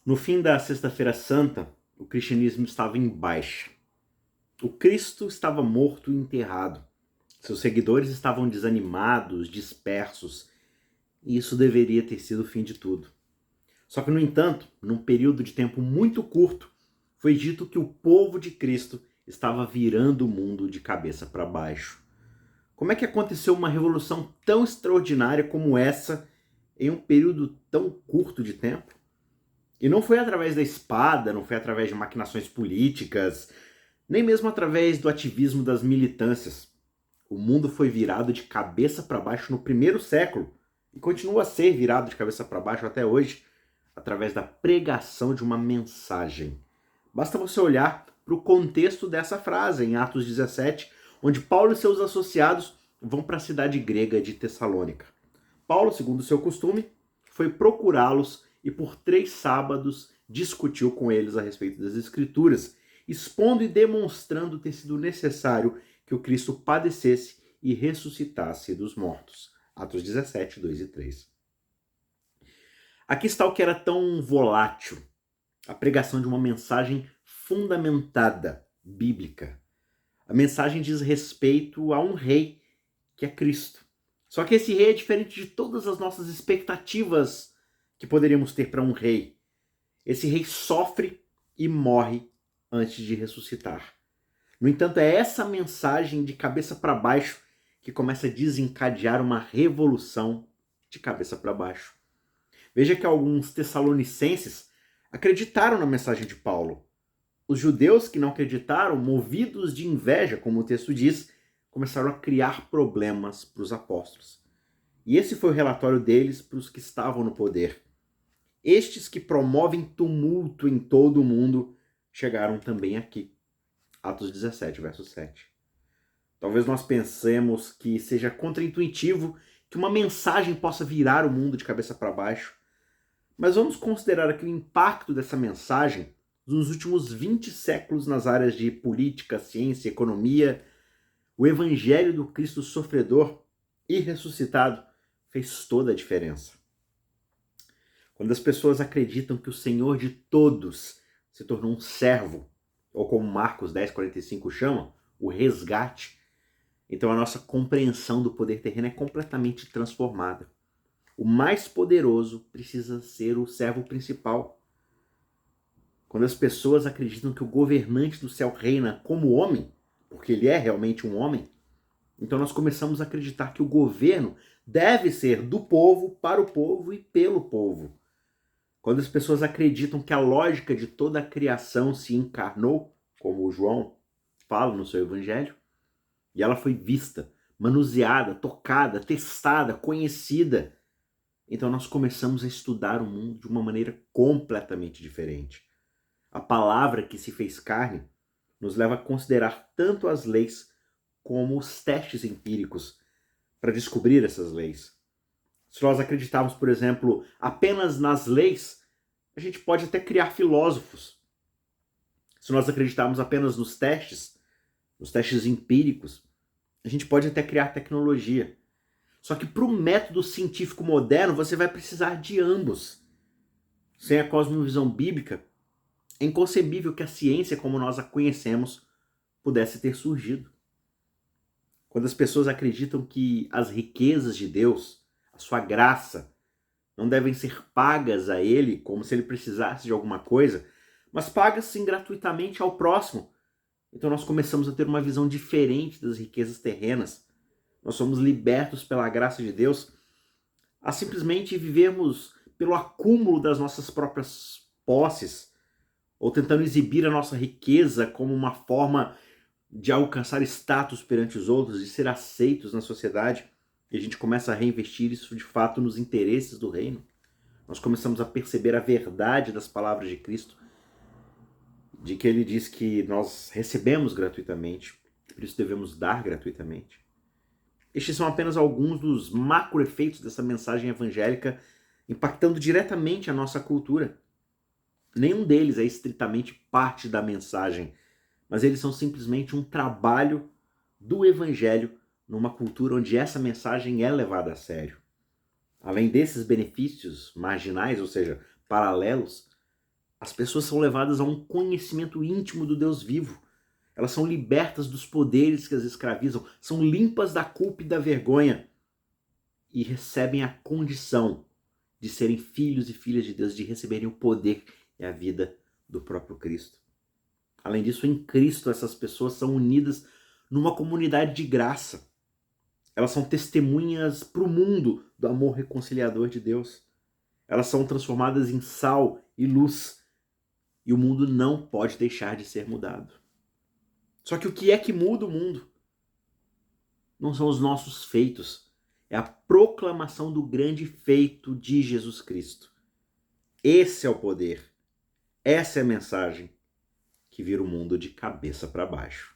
No fim da Sexta-feira Santa, o cristianismo estava em baixa. O Cristo estava morto e enterrado. Seus seguidores estavam desanimados, dispersos, e isso deveria ter sido o fim de tudo. Só que, no entanto, num período de tempo muito curto, foi dito que o povo de Cristo estava virando o mundo de cabeça para baixo. Como é que aconteceu uma revolução tão extraordinária como essa em um período tão curto de tempo? E não foi através da espada, não foi através de maquinações políticas, nem mesmo através do ativismo das militâncias. O mundo foi virado de cabeça para baixo no primeiro século e continua a ser virado de cabeça para baixo até hoje, através da pregação de uma mensagem. Basta você olhar para o contexto dessa frase em Atos 17, onde Paulo e seus associados vão para a cidade grega de Tessalônica. Paulo, segundo seu costume, foi procurá-los e por 3 sábados discutiu com eles a respeito das Escrituras, expondo e demonstrando ter sido necessário que o Cristo padecesse e ressuscitasse dos mortos. Atos 17, 2 e 3. Aqui está o que era tão volátil: a pregação de uma mensagem fundamentada, bíblica. A mensagem diz respeito a um rei, que é Cristo. Só que esse rei é diferente de todas as nossas expectativas que poderíamos ter para um rei. Esse rei sofre e morre antes de ressuscitar. No entanto, é essa mensagem de cabeça para baixo que começa a desencadear uma revolução de cabeça para baixo. Veja que alguns tessalonicenses acreditaram na mensagem de Paulo. Os judeus que não acreditaram, movidos de inveja, como o texto diz, começaram a criar problemas para os apóstolos. E esse foi o relatório deles para os que estavam no poder. Estes que promovem tumulto em todo o mundo chegaram também aqui. Atos 17, verso 7. Talvez nós pensemos que seja contraintuitivo que uma mensagem possa virar o mundo de cabeça para baixo. Mas vamos considerar aqui o impacto dessa mensagem nos últimos 20 séculos nas áreas de política, ciência, economia. O evangelho do Cristo sofredor e ressuscitado fez toda a diferença. Quando as pessoas acreditam que o Senhor de todos se tornou um servo, ou como Marcos 10,45 chama, o resgate, então a nossa compreensão do poder terreno é completamente transformada. O mais poderoso precisa ser o servo principal. Quando as pessoas acreditam que o governante do céu reina como homem, porque ele é realmente um homem, então nós começamos a acreditar que o governo deve ser do povo, para o povo e pelo povo. Quando as pessoas acreditam que a lógica de toda a criação se encarnou, como o João fala no seu evangelho, e ela foi vista, manuseada, tocada, testada, conhecida, então nós começamos a estudar o mundo de uma maneira completamente diferente. A palavra que se fez carne nos leva a considerar tanto as leis como os testes empíricos para descobrir essas leis. Se nós acreditarmos, por exemplo, apenas nas leis, a gente pode até criar filósofos. Se nós acreditarmos apenas nos testes empíricos, a gente pode até criar tecnologia. Só que para o método científico moderno, você vai precisar de ambos. Sem a cosmovisão bíblica, é inconcebível que a ciência, como nós a conhecemos, pudesse ter surgido. Quando as pessoas acreditam que as riquezas de Deus, a sua graça, não devem ser pagas a ele como se ele precisasse de alguma coisa, mas pagas sim gratuitamente ao próximo, então nós começamos a ter uma visão diferente das riquezas terrenas. Nós somos libertos pela graça de Deus a simplesmente vivermos pelo acúmulo das nossas próprias posses, ou tentando exibir a nossa riqueza como uma forma de alcançar status perante os outros, de ser aceitos na sociedade, e a gente começa a reinvestir isso de fato nos interesses do reino. Nós começamos a perceber a verdade das palavras de Cristo, de que ele diz que nós recebemos gratuitamente, por isso devemos dar gratuitamente. Estes são apenas alguns dos macroefeitos dessa mensagem evangélica impactando diretamente a nossa cultura. Nenhum deles é estritamente parte da mensagem, mas eles são simplesmente um trabalho do evangelho numa cultura onde essa mensagem é levada a sério. Além desses benefícios marginais, ou seja, paralelos, As pessoas são levadas a um conhecimento íntimo do Deus vivo. Elas são libertas dos poderes que as escravizam, são limpas da culpa e da vergonha e recebem a condição de serem filhos e filhas de Deus, de receberem o poder e a vida do próprio Cristo. Além disso, em Cristo, essas pessoas são unidas numa comunidade de graça. Elas são testemunhas para o mundo do amor reconciliador de Deus. Elas são transformadas em sal e luz. E o mundo não pode deixar de ser mudado. Só que o que é que muda o mundo? Não são os nossos feitos. É a proclamação do grande feito de Jesus Cristo. Esse é o poder. Essa é a mensagem que vira o mundo de cabeça para baixo.